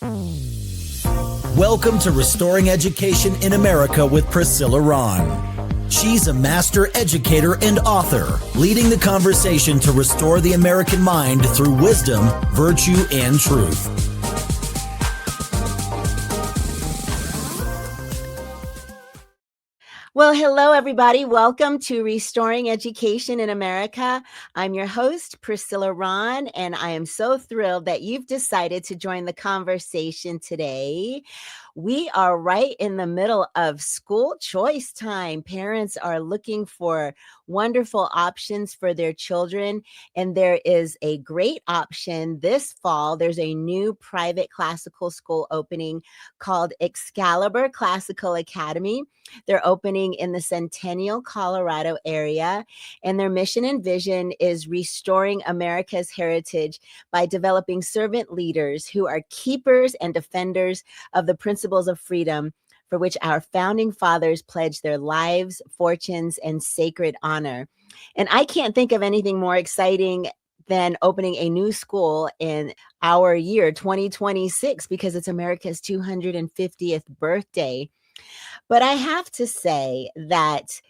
Welcome to Restoring Education in America with Priscilla Ron. She's a master educator and author, leading the conversation to restore the American mind through wisdom, virtue, and truth. Well, hello, everybody. Welcome to Restoring Education in America. I'm your host, Priscilla Ron, and I am so thrilled that you've decided to join the conversation today. We are right in the middle of school choice time. Parents are looking for wonderful options for their children, and there is a great option this fall. There's a new private classical school opening called Excalibur Classical Academy. They're opening in the Centennial, Colorado area, and their mission and vision is restoring America's heritage by developing servant leaders who are keepers and defenders of the principles of freedom for which our founding fathers pledged their lives, fortunes, and sacred honor. And I can't think of anything more exciting than opening a new school in our year, 2026, because it's America's 250th birthday. But I have to say that,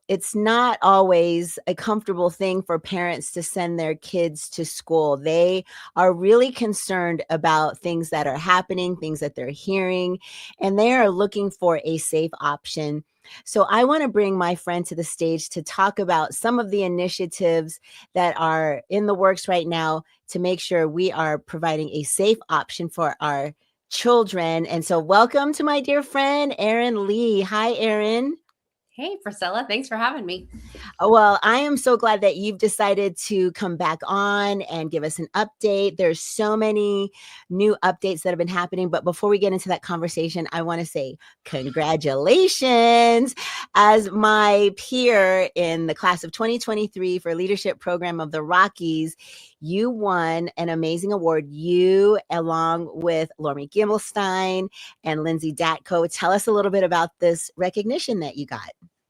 it's not always a comfortable thing for parents to send their kids to school. They are really concerned about things that are happening, things that they're hearing, and they are looking for a safe option. So I want to bring my friend to the stage to talk about some of the initiatives that are in the works right now to make sure we are providing a safe option for our children. And so welcome to my dear friend, Erin Lee. Hi, Erin. Hey, Priscilla. Thanks for having me. Well, I am so glad that you've decided to come back on and give us an update. There's so many new updates that have been happening. But before we get into that conversation, I want to say congratulations. As my peer in the class of 2023 for Leadership Program of the Rockies, you won an amazing award. You, along with Lori Gimelstein and Lindsay Datko. Tell us a little bit about this recognition that you got.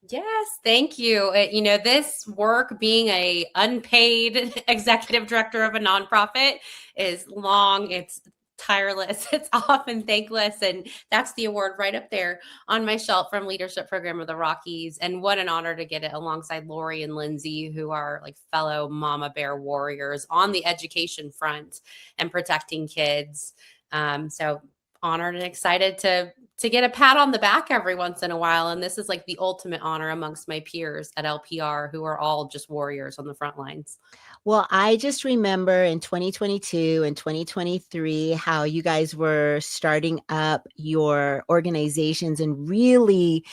Yes, thank you. This work, being a unpaid executive director of a nonprofit, is long. It's tireless. It's often thankless. And that's the award right up there on my shelf from Leadership Program of the Rockies. And what an honor to get it alongside Lori and Lindsay, who are like fellow mama bear warriors on the education front and protecting kids. So honored and excited to get a pat on the back every once in a while. And this is like the ultimate honor amongst my peers at LPR, who are all just warriors on the front lines. Well, I just remember in 2022 and 2023, how you guys were starting up your organizations and really,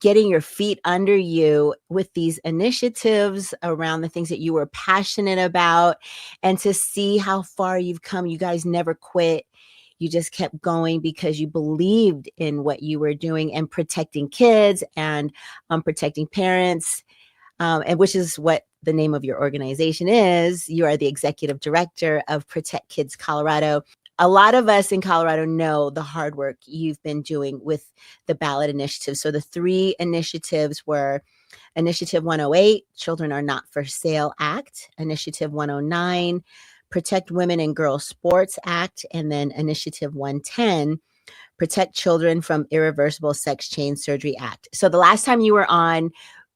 getting your feet under you with these initiatives around the things that you were passionate about, and to see how far you've come. You guys never quit. You just kept going because you believed in what you were doing and protecting kids and protecting parents, and which is what the name of your organization is. You are the executive director of Protect Kids Colorado. A lot of us in Colorado know the hard work you've been doing with the ballot initiative. So the three initiatives were Initiative 108, Children Are Not for Sale Act, Initiative 109, Protect Women and Girls Sports Act, and then Initiative 110, Protect Children from Irreversible Sex Change Surgery Act. So the last time you were on,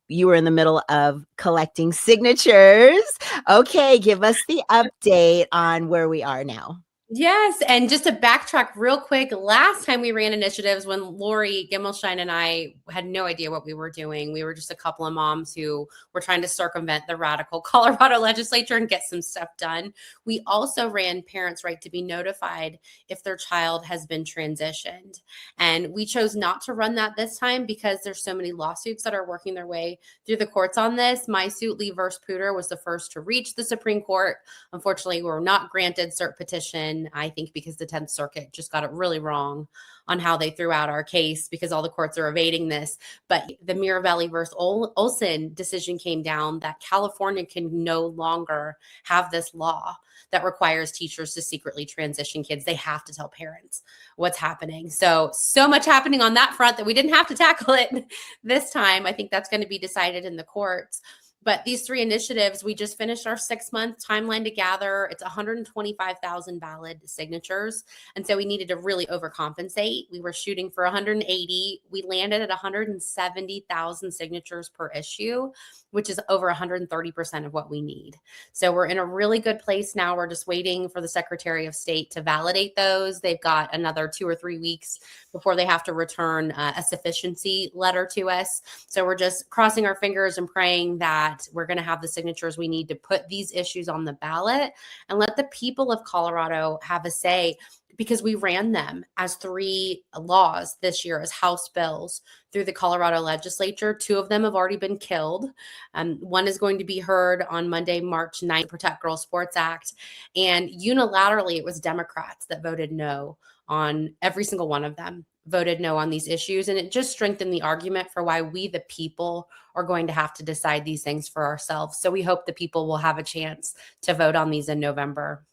you were in the middle of collecting signatures. Okay, give us the update on where we are now. Yes. And just to backtrack real quick, last time we ran initiatives when Lori Gimelstein and I had no idea what we were doing. We were just a couple of moms who were trying to circumvent the radical Colorado legislature and get some stuff done. We also ran Parents' Right to be Notified if their child has been transitioned. And we chose not to run that this time because there's so many lawsuits that are working their way through the courts on this. My suit, Lee versus Pooter, was the first to reach the Supreme Court. Unfortunately, we were not granted cert petition. I think because the 10th Circuit just got it really wrong on how they threw out our case, because all the courts are evading this. But the Mirabelli versus Olson decision came down that California can no longer have this law that requires teachers to secretly transition kids. They have to tell parents what's happening. So much happening on that front that we didn't have to tackle it this time. I think that's going to be decided in the courts. But these 3 initiatives, we just finished our 6-month timeline to gather. It's 125,000 valid signatures. And so we needed to really overcompensate. We were shooting for 180. We landed at 170,000 signatures per issue, which is over 130% of what we need. So we're in a really good place now. We're just waiting for the Secretary of State to validate those. They've got another 2 or 3 weeks before they have to return a sufficiency letter to us. So we're just crossing our fingers and praying that we're going to have the signatures we need to put these issues on the ballot and let the people of Colorado have a say, because we ran them as 3 laws this year as House bills through the Colorado legislature. 2 of them have already been killed. One is going to be heard on Monday, March 9th, Protect Girls Sports Act. And unilaterally, it was Democrats that voted no on every single one of them, voted no on these issues. And it just strengthened the argument for why we, the people, are going to have to decide these things for ourselves. So we hope the people will have a chance to vote on these in November.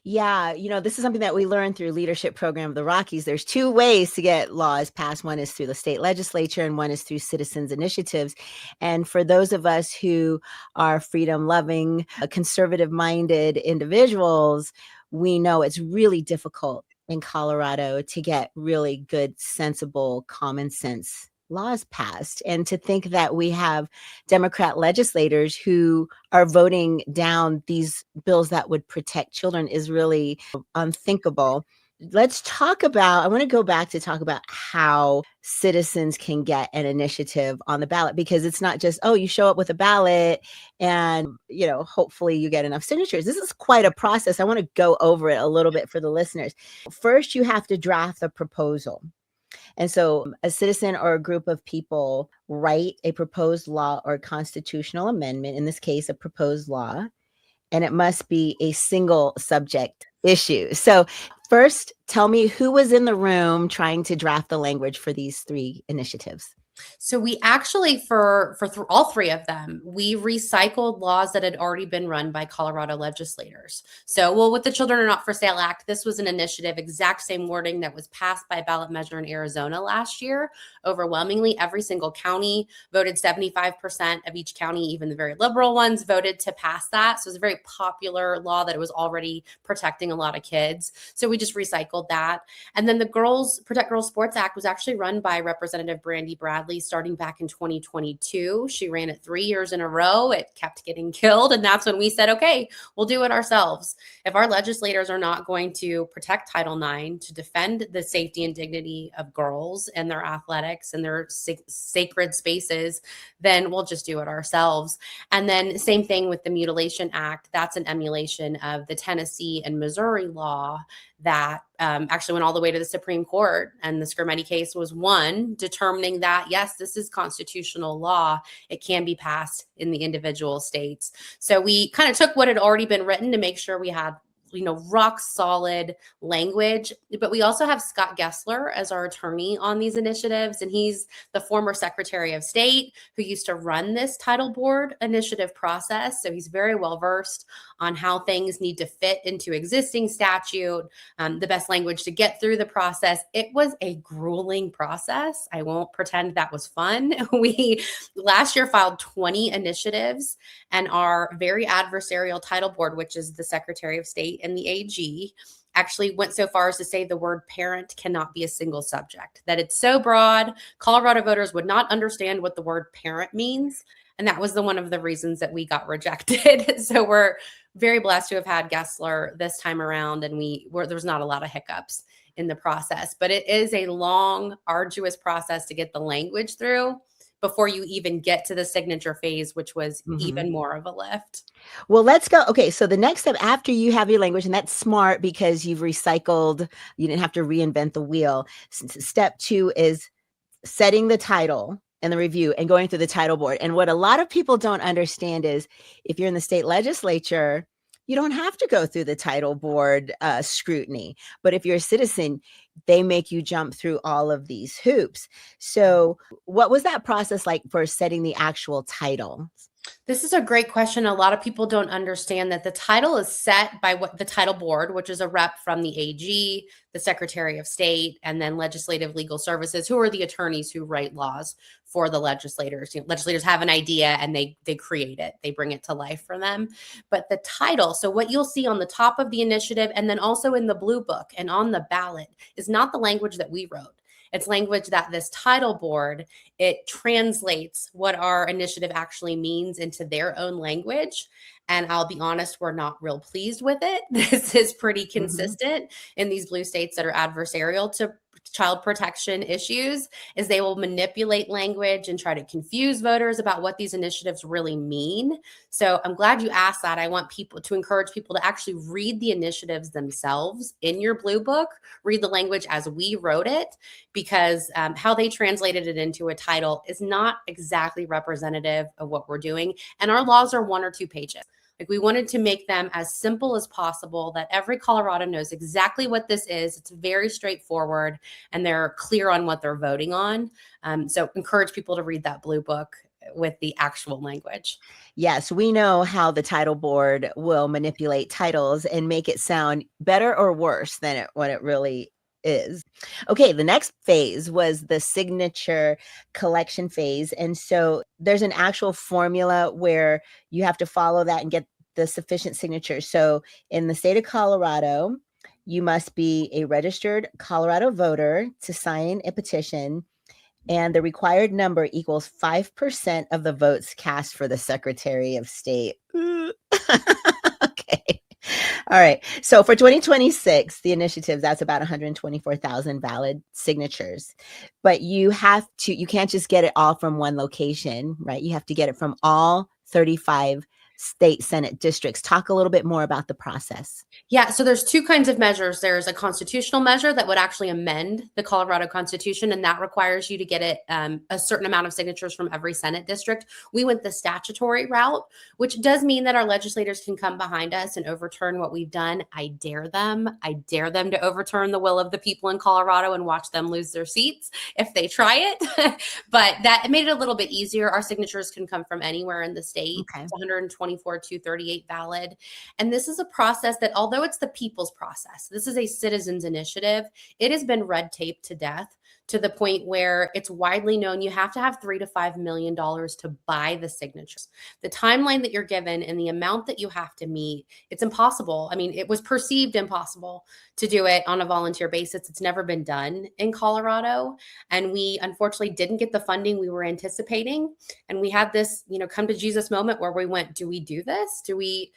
Yeah, this is something that we learned through leadership program of the Rockies. There's 2 ways to get laws passed. One is through the state legislature and one is through citizens initiatives. And for those of us who are freedom-loving, conservative-minded individuals, we know it's really difficult in Colorado to get really good, sensible, common sense laws passed. And to think that we have Democrat legislators who are voting down these bills that would protect children is really unthinkable. Let's talk about, I want to go back to talk about how citizens can get an initiative on the ballot, because it's not just, you show up with a ballot and, hopefully you get enough signatures. This is quite a process. I want to go over it a little bit for the listeners. First, you have to draft a proposal. And so a citizen or a group of people write a proposed law or constitutional amendment, in this case, a proposed law, and it must be a single subject issue. So first, tell me who was in the room trying to draft the language for these 3 initiatives. So we actually, for all 3 of them, we recycled laws that had already been run by Colorado legislators. So, with the Children Are Not for Sale Act, this was an initiative, exact same wording that was passed by ballot measure in Arizona last year. Overwhelmingly, every single county voted. 75% of each county, even the very liberal ones, voted to pass that. So it was a very popular law that it was already protecting a lot of kids. So we just recycled that. And then the Protect Girls Sports Act was actually run by Representative Brandy Bradley starting back in 2022. She ran it 3 years in a row. It kept getting killed. And that's when we said, okay, we'll do it ourselves. If our legislators are not going to protect Title IX, to defend the safety and dignity of girls and their athletics and their sacred spaces, then we'll just do it ourselves. And then same thing with the Mutilation Act. That's an emulation of the Tennessee and Missouri law that actually went all the way to the Supreme Court. And the Scarametti case was one, determining that, yes, this is constitutional law. It can be passed in the individual states. So we kind of took what had already been written to make sure we had rock solid language. But we also have Scott Gessler as our attorney on these initiatives. And he's the former Secretary of State who used to run this title board initiative process. So he's very well versed on how things need to fit into existing statute, the best language to get through the process. It was a grueling process. I won't pretend that was fun. We last year filed 20 initiatives, and our very adversarial title board, which is the Secretary of State and the AG, actually went so far as to say the word parent cannot be a single subject, that it's so broad, Colorado voters would not understand what the word parent means. And that was one of the reasons that we got rejected. So we're very blessed to have had Gessler this time around, and there's not a lot of hiccups in the process. But it is a long, arduous process to get the language through before you even get to the signature phase, which was even more of a lift. Well, let's go. Okay, so the next step after you have your language, and that's smart because you've recycled, you didn't have to reinvent the wheel. Step 2 is setting the title and the review and going through the title board. And what a lot of people don't understand is if you're in the state legislature, you don't have to go through the title board scrutiny. But if you're a citizen, they make you jump through all of these hoops. So what was that process like for setting the actual title? This is a great question. A lot of people don't understand that the title is set by what the title board, which is a rep from the AG, the Secretary of State, and then Legislative Legal Services, who are the attorneys who write laws for the legislators. Legislators have an idea and they create it. They bring it to life for them. But the title, so what you'll see on the top of the initiative and then also in the blue book and on the ballot is not the language that we wrote. It's language that this title board, it translates what our initiative actually means into their own language. And I'll be honest, we're not real pleased with it. This is pretty consistent in these blue states that are adversarial to child protection issues, is they will manipulate language and try to confuse voters about what these initiatives really mean. So I'm glad you asked that. I want people to encourage people to actually read the initiatives themselves in your blue book, read the language as we wrote it, because how they translated it into a title is not exactly representative of what we're doing. And our laws are 1 or 2 pages. Like, we wanted to make them as simple as possible, that every Colorado knows exactly what this is. It's very straightforward and they're clear on what they're voting on. So encourage people to read that blue book with the actual language. Yes, we know how the title board will manipulate titles and make it sound better or worse than what it really is. Okay, the next phase was the signature collection phase. And so there's an actual formula where you have to follow that and get the sufficient signatures. So in the state of Colorado, you must be a registered Colorado voter to sign a petition, and the required number equals 5% of the votes cast for the Secretary of State. Okay. All right. So for 2026, the initiative, that's about 124,000 valid signatures. But you can't just get it all from one location, right? You have to get it from all 35 state Senate districts. Talk a little bit more about the process. Yeah, so there's 2 kinds of measures. There's a constitutional measure that would actually amend the Colorado Constitution, and that requires you to get it a certain amount of signatures from every Senate district. We went the statutory route, which does mean that our legislators can come behind us and overturn what we've done. I dare them. I dare them to overturn the will of the people in Colorado and watch them lose their seats if they try it. But that made it a little bit easier. Our signatures can come from anywhere in the state. Okay. It's 124,238 valid. And this is a process that, although it's the people's process, this is a citizens initiative, it has been red taped to death, to the point where it's widely known you have to have $3 to $5 million to buy the signatures. The timeline that you're given and the amount that you have to meet, it's impossible. I mean, it was perceived impossible to do it on a volunteer basis. It's never been done in Colorado. And we unfortunately didn't get the funding we were anticipating. And we had this, come to Jesus moment where we went, do we do this? Do we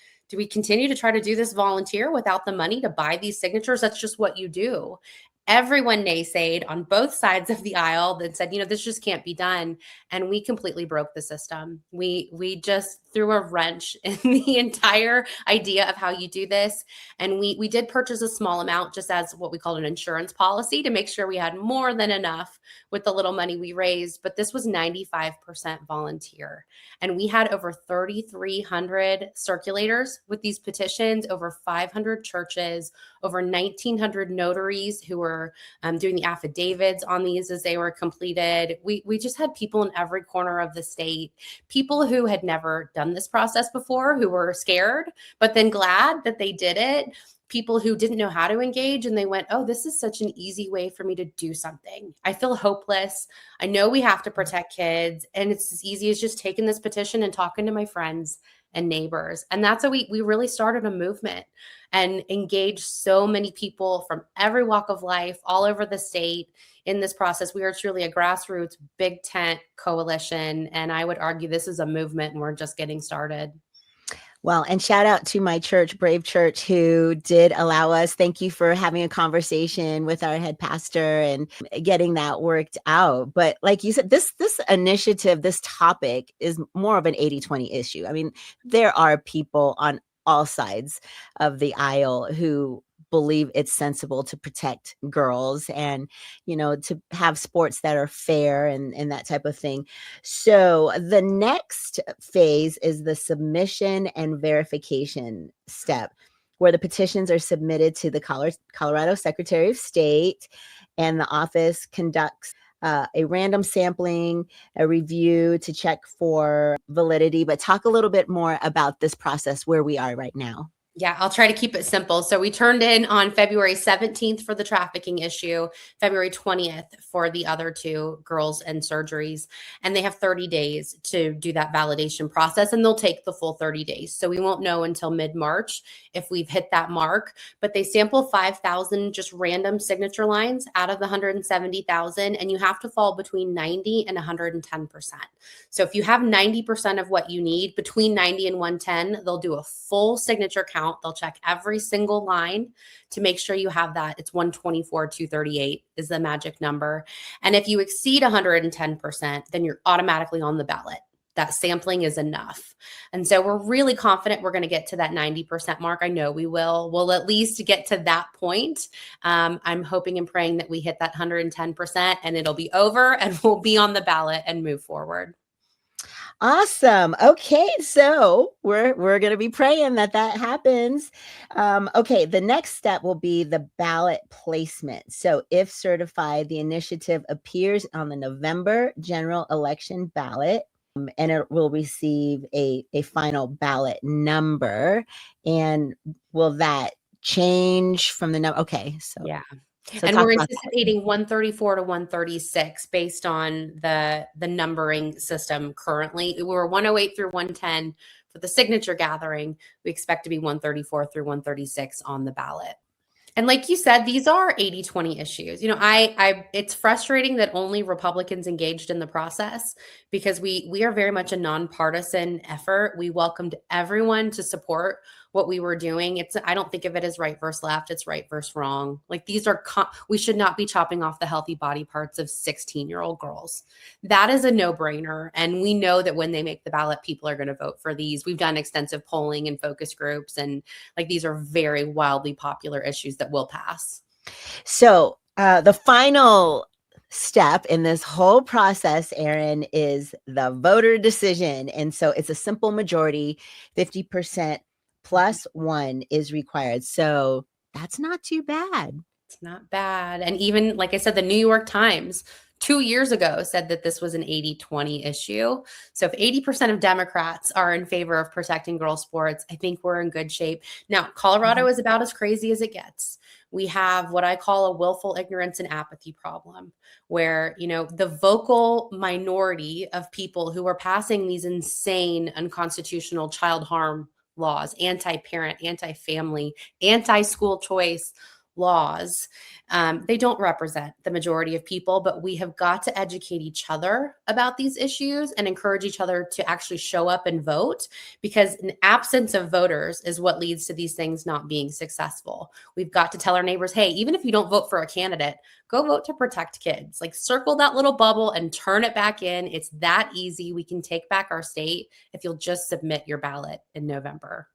continue to try to do this volunteer without the money to buy these signatures? That's just what you do. Everyone naysayed on both sides of the aisle that said, this just can't be done. And we completely broke the system. We just threw a wrench in the entire idea of how you do this. And we did purchase a small amount just as what we called an insurance policy to make sure we had more than enough with the little money we raised. But this was 95% volunteer. And we had over 3,300 circulators with these petitions, over 500 churches, over 1,900 notaries who were doing the affidavits on these as they were completed. We just had people in every corner of the state, people who had never done this process before, who were scared, but then glad that they did it. People who didn't know how to engage, and they went, oh, this is such an easy way for me to do something. I feel hopeless. I know we have to protect kids, and it's as easy as just taking this petition and talking to my friends and neighbors. And that's how we really started a movement and engaged so many people from every walk of life all over the state in this process. We are truly a grassroots, big tent coalition. And I would argue this is a movement and we're just getting started. Well, and shout out to my church, Brave Church, who did allow us. Thank you for having a conversation with our head pastor and getting that worked out. But like you said, this initiative, this topic is more of an 80-20 issue. I mean, there are people on all sides of the aisle who believe it's sensible to protect girls and, to have sports that are fair and that type of thing. So the next phase is the submission and verification step, where the petitions are submitted to the Colorado Secretary of State, and the office conducts a random sampling, a review to check for validity. But talk a little bit more about this process where we are right now. Yeah, I'll try to keep it simple. So we turned in on February 17th for the trafficking issue, February 20th for the other two, girls and surgeries. And they have 30 days to do that validation process, and they'll take the full 30 days. So we won't know until mid-March if we've hit that mark. But they sample 5,000 just random signature lines out of the 170,000, and you have to fall between 90 and 110%. So if you have 90% of what you need, between 90 and 110, they'll do a full signature count. They'll check every single line to make sure you have that. It's 124, 238 is the magic number. And if you exceed 110%, then you're automatically on the ballot. That sampling is enough. And so we're really confident we're going to get to that 90% mark. I know we will. We'll at least get to that point. I'm hoping and praying that we hit that 110% and it'll be over and we'll be on the ballot and move forward. Awesome. Okay, so we're going to be praying that happens. Okay, the next step will be the ballot placement. So if certified, the initiative appears on the November general election ballot, and it will receive a final ballot number. And will that change from the number? Okay, so yeah. So and we're anticipating 134 to 136 based on the numbering system currently. We're 108 through 110 for the signature gathering. We expect to be 134 through 136 on the ballot. And like you said, these are 80-20 issues. You know, it's frustrating that only Republicans engaged in the process because we are very much a nonpartisan effort. We welcomed everyone to support what we were doing. I don't think of it as right versus left. It's right versus wrong. Like these are, we should not be chopping off the healthy body parts of 16-year-old girls. That is a no-brainer. And we know that when they make the ballot, people are going to vote for these. We've done extensive polling and focus groups, and like these are very wildly popular issues that will pass. So the final step in this whole process, Erin, is the voter decision. And so it's a simple majority, 50% plus one is required. So that's not too bad. It's not bad. And even, like I said, the New York Times 2 years ago said that this was an 80-20 issue. So if 80% of Democrats are in favor of protecting girls' sports, I think we're in good shape. Now, Colorado is about as crazy as it gets. We have what I call a willful ignorance and apathy problem, where, you know, the vocal minority of people who are passing these insane, unconstitutional child harm laws, anti-parent, anti-family, anti-school choice laws, they don't represent the majority of people, but we have got to educate each other about these issues and encourage each other to actually show up and vote, because an absence of voters is what leads to these things not being successful. We've got to tell our neighbors, hey, even if you don't vote for a candidate, go vote to protect kids. Like circle that little bubble and turn it back in. It's that easy. We can take back our state if you'll just submit your ballot in November.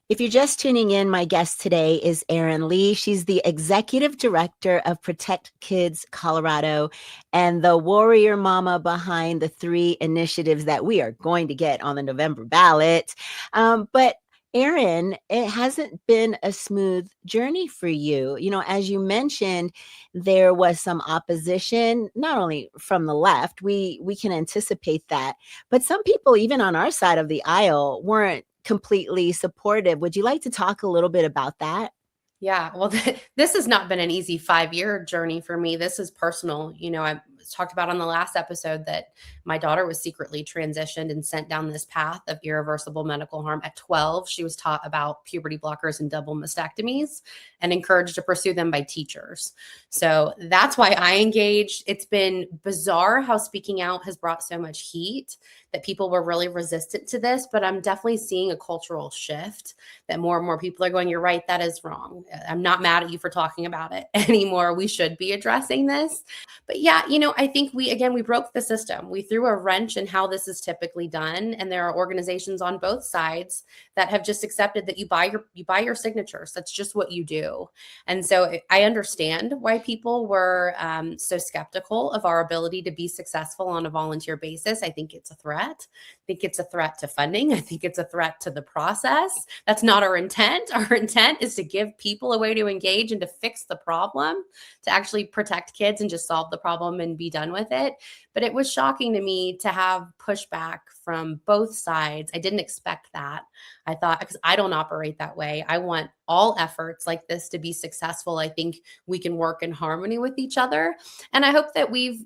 If you're just tuning in, my guest today is Erin Lee. She's the executive director of Protect Kids Colorado and the warrior mama behind the 3 initiatives that we are going to get on the November ballot. But Erin, it hasn't been a smooth journey for you. You know, as you mentioned, there was some opposition, not only from the left, we can anticipate that, but some people, even on our side of the aisle, weren't completely supportive. Would you like to talk a little bit about that? Yeah, well, this has not been an easy 5-year journey for me. This is personal. You know, I talked about on the last episode that my daughter was secretly transitioned and sent down this path of irreversible medical harm. At 12, she was taught about puberty blockers and double mastectomies and encouraged to pursue them by teachers. So that's why I engaged. It's been bizarre how speaking out has brought so much heat, that people were really resistant to this, but I'm definitely seeing a cultural shift that more and more people are going, you're right, that is wrong. I'm not mad at you for talking about it anymore. We should be addressing this. But yeah, you know, I think we broke the system. We threw a wrench in how this is typically done. And there are organizations on both sides that have just accepted that you buy your signatures. That's just what you do. And so I understand why people were so skeptical of our ability to be successful on a volunteer basis. I think it's a threat. I think it's a threat to funding. I think it's a threat to the process. That's not our intent. Our intent is to give people a way to engage and to fix the problem, to actually protect kids and just solve the problem and be done with it. But it was shocking to me to have pushback from both sides. I didn't expect that. I thought, because I don't operate that way. I want all efforts like this to be successful. I think we can work in harmony with each other. And I hope that we've,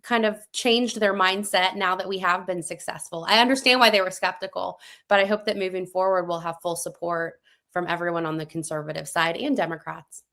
kind of changed their mindset now that we have been successful. I understand why they were skeptical, but I hope that moving forward, we'll have full support from everyone on the conservative side and Democrats.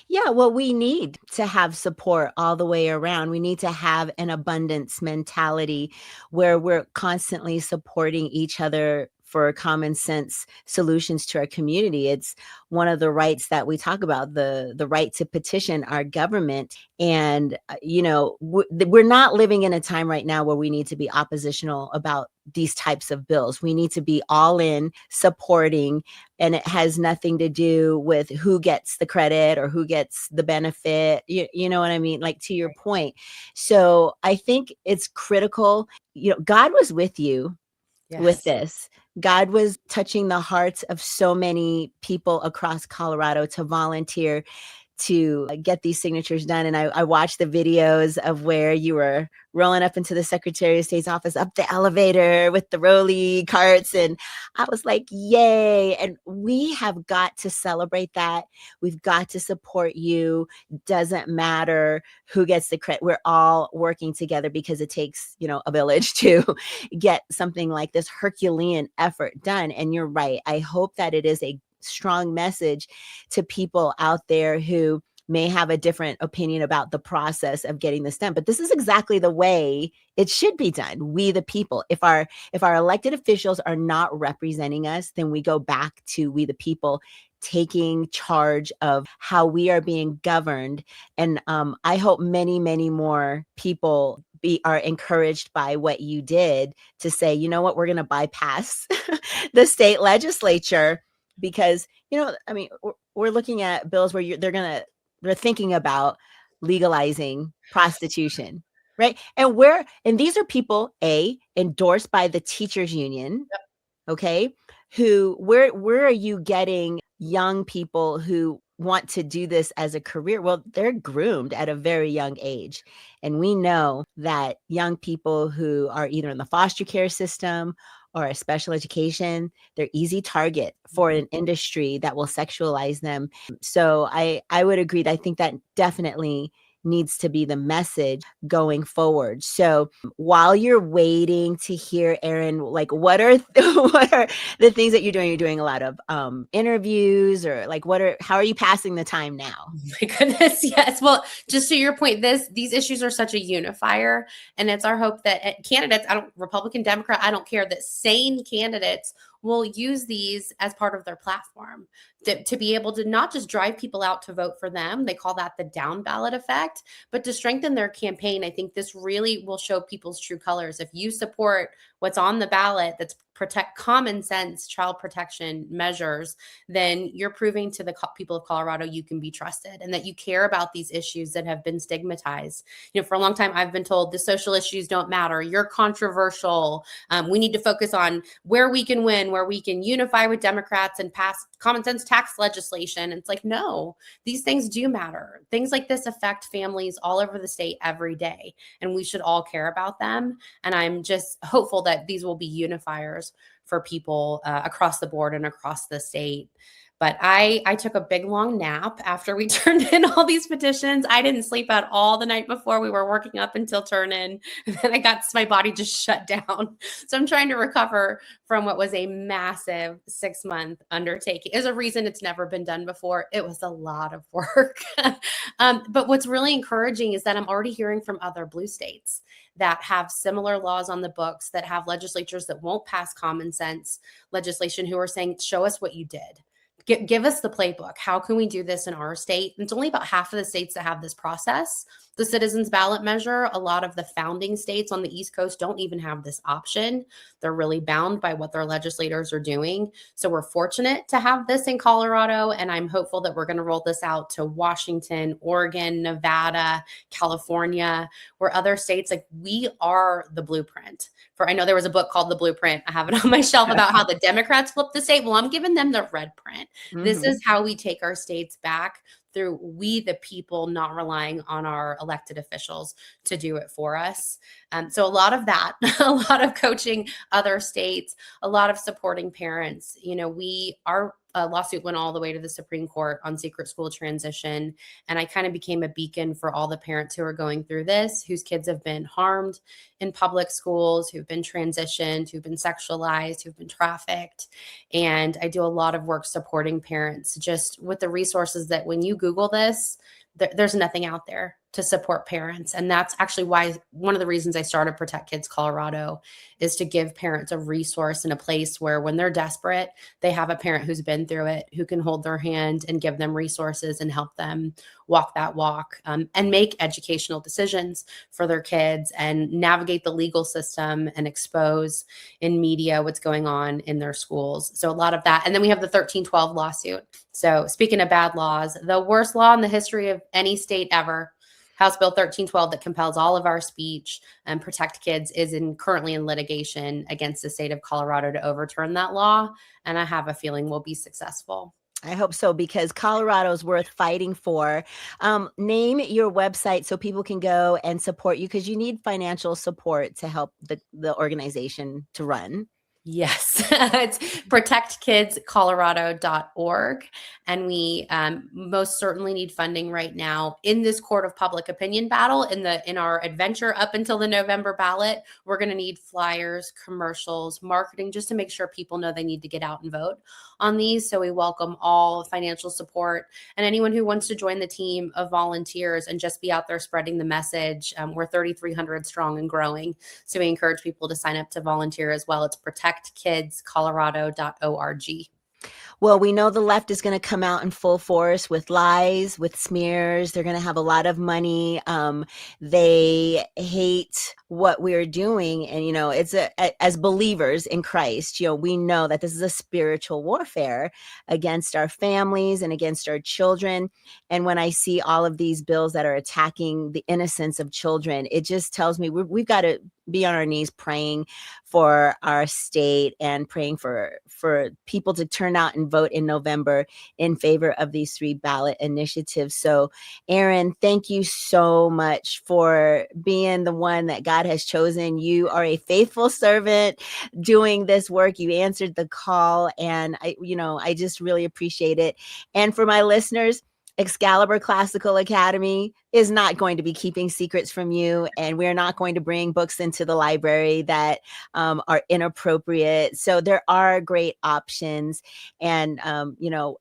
Yeah, well, we need to have support all the way around. We need to have an abundance mentality where we're constantly supporting each other for common sense solutions to our community. It's one of the rights that we talk about, the right to petition our government. And, we're not living in a time right now where we need to be oppositional about these types of bills. We need to be all in supporting, and it has nothing to do with who gets the credit or who gets the benefit. You know what I mean? Like, to your point. So I think it's critical. God was with you with this. God was touching the hearts of so many people across Colorado to volunteer to get these signatures done. And I watched the videos of where you were rolling up into the Secretary of State's office, up the elevator with the rolly carts. And I was like, yay. And we have got to celebrate that. We've got to support you. Doesn't matter who gets the credit. We're all working together because it takes, a village to get something like this Herculean effort done. And you're right. I hope that it is a strong message to people out there who may have a different opinion about the process of getting this done. But this is exactly the way it should be done. We, the people, if our elected officials are not representing us, then we go back to we, the people, taking charge of how we are being governed. And I hope many, many more people are encouraged by what you did to say, you know what, we're going to bypass the state legislature. Because, we're looking at bills where they're thinking about legalizing prostitution, right? And these are people, endorsed by the teachers union, okay? Where are you getting young people who want to do this as a career? Well, they're groomed at a very young age. And we know that young people who are either in the foster care system or a special education, they're easy target for an industry that will sexualize them. So I would agree that I think that definitely needs to be the message going forward. So while you're waiting to hear, Erin, like what are the things that you're doing? You're doing a lot of interviews, or like how are you passing the time now? Oh my goodness, yes. Well, just to your point, these issues are such a unifier, and it's our hope that candidates, Republican, Democrat, I don't care, that sane candidates will use these as part of their platform to be able to not just drive people out to vote for them. They call that the down ballot effect, but to strengthen their campaign. I think this really will show people's true colors. If you support what's on the ballot that's protect common sense child protection measures, then you're proving to the people of Colorado you can be trusted and that you care about these issues that have been stigmatized. For a long time, I've been told the social issues don't matter. You're controversial. We need to focus on where we can win, where we can unify with Democrats and pass common sense tax legislation. And it's like, no, these things do matter. Things like this affect families all over the state every day, and we should all care about them. And I'm just hopeful that these will be unifiers for people across the board and across the state. But I took a big long nap after we turned in all these petitions. I didn't sleep at all the night before. We were working up until turn in, and then my body just shut down. So I'm trying to recover from what was a massive 6-month undertaking. There's a reason it's never been done before. It was a lot of work. But what's really encouraging is that I'm already hearing from other blue states that have similar laws on the books, that have legislatures that won't pass common sense legislation, who are saying, show us what you did. give us the playbook. How can we do this in our state? And it's only about half of the states that have this process. The citizens ballot measure, a lot of the founding states on the East Coast don't even have this option. They're really bound by what their legislators are doing. So we're fortunate to have this in Colorado, and I'm hopeful that we're going to roll this out to Washington, Oregon, Nevada, California, where other states, like, we are the blueprint. I know there was a book called The Blueprint. I have it on my shelf about how the Democrats flipped the state. Well, I'm giving them the red print. Mm-hmm. This is how we take our states back, through we, the people, not relying on our elected officials to do it for us. So a lot of that, a lot of coaching other states, a lot of supporting parents. Our lawsuit went all the way to the Supreme Court on secret school transition. And I kind of became a beacon for all the parents who are going through this, whose kids have been harmed in public schools, who've been transitioned, who've been sexualized, who've been trafficked. And I do a lot of work supporting parents just with the resources that when you Google this, there's nothing out there to support parents. And that's actually why one of the reasons I started Protect Kids Colorado is to give parents a resource and a place where when they're desperate, they have a parent who's been through it, who can hold their hand and give them resources and help them walk that walk, and make educational decisions for their kids and navigate the legal system and expose in media what's going on in their schools. So a lot of that. And then we have the 1312 lawsuit. So speaking of bad laws, the worst law in the history of any state ever, House Bill 1312, that compels all of our speech and Protect Kids, is currently in litigation against the state of Colorado to overturn that law. And I have a feeling we'll be successful. I hope so, because Colorado's worth fighting for. Name your website so people can go and support you, because you need financial support to help the organization to run. Yes, it's protectkidscolorado.org. And we most certainly need funding right now in this court of public opinion battle. In our adventure up until the November ballot, we're going to need flyers, commercials, marketing, just to make sure people know they need to get out and vote on these. So we welcome all financial support and anyone who wants to join the team of volunteers and just be out there spreading the message. We're 3,300 strong and growing. So we encourage people to sign up to volunteer as well. It's protectkidscolorado.org. Well, we know the left is going to come out in full force with lies, with smears. They're going to have a lot of money. They hate what we're doing. And, it's as believers in Christ, we know that this is a spiritual warfare against our families and against our children. And when I see all of these bills that are attacking the innocence of children, it just tells me we've got to be on our knees praying for our state and praying for people to turn out and vote in November in favor of these 3 ballot initiatives. So, Erin, thank you so much for being the one that God has chosen. You are a faithful servant doing this work. You answered the call, and I just really appreciate it. And for my listeners, Excalibur Classical Academy is not going to be keeping secrets from you, and we're not going to bring books into the library that are inappropriate. So there are great options, and I'm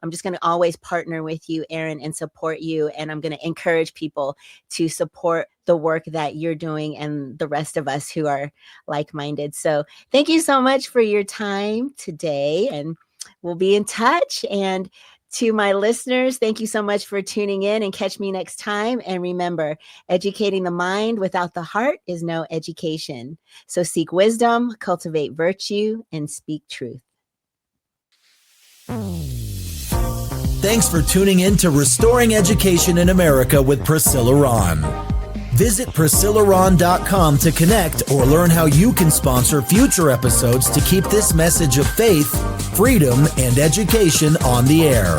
just going to always partner with you, Erin, and support you. And I'm going to encourage people to support the work that you're doing and the rest of us who are like-minded. So thank you so much for your time today, and we'll be in touch. And to my listeners, thank you so much for tuning in, and catch me next time. And remember, educating the mind without the heart is no education. So seek wisdom, cultivate virtue, and speak truth. Thanks for tuning in to Restoring Education in America with Priscilla Ron. Visit PriscillaRon.com to connect or learn how you can sponsor future episodes to keep this message of faith, freedom, and education on the air.